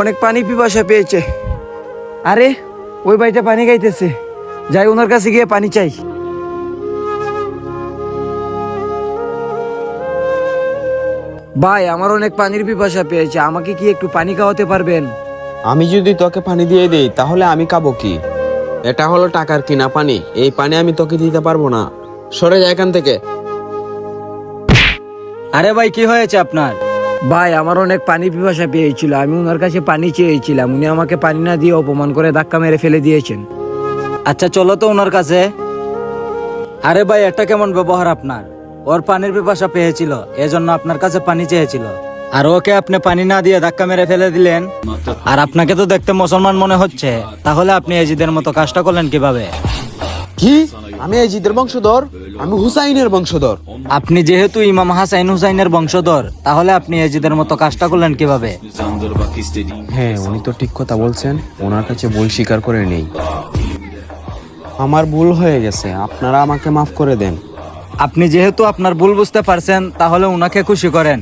অনেক পানি পিপাসা পেয়েছে। আরে ওই ভাইটা পানি খাইতেছে, যাই ওনার কাছে গিয়ে পানি চাই। ভাই আমার অনেক পানির পিপাসা পেয়েছে, আমাকে কি একটু পানি খাওয়াতে পারবেন? আমি যদি তোকে পানি দিয়ে দেই তাহলে আমি খাবো কি? এটা হলো টাকার কিনা পানি, এই পানি আমি তোকে দিতে পারবো না। সরে যা এখান থেকে। আরে ভাই কি হয়েছে আপনার? ভাই আমার অনেক পানি পিপাসা পেয়েছিল, আমি ওনার কাছে পানি চেয়েছিলাম, উনি আমাকে পানি না দিয়ে অপমান করে ধাক্কা মেরে ফেলে দিয়েছেন। আচ্ছা চলো তো ওনার কাছে। আরে ভাই এটা কেমন ব্যবহার আপনার? ওর পানির পিপাসা পেয়েছিল, এজন্য আপনার কাছে পানি চেয়েছিল, আর ওকে আপনি পানি না দিয়ে ধাক্কা মেরে ফেলে দিলেন। আর আপনাকে তো দেখতে মুসলমান মনে হচ্ছে, তাহলে আপনি এজিদের মতো কাজটা করলেন কিভাবে? কি? আমি এজিদের বংশধর? আমি হুসাইনের বংশধর। আপনি যেহেতু ইমাম হাসাইন হুসাইনের বংশধর, তাহলে আপনি এজিদের মতো কাজটা করলেন কিভাবে? হ্যাঁ, উনি তো ঠিক কথা বলছেন, ওনার কাছে ভুল স্বীকার করে নেই। আমার ভুল হয়ে গেছে, আপনারা আমাকে মাফ করে দেন। আপনি যেহেতু আপনার ভুল বুঝতে পারছেন, তাহলে উনাকে খুশি করেন।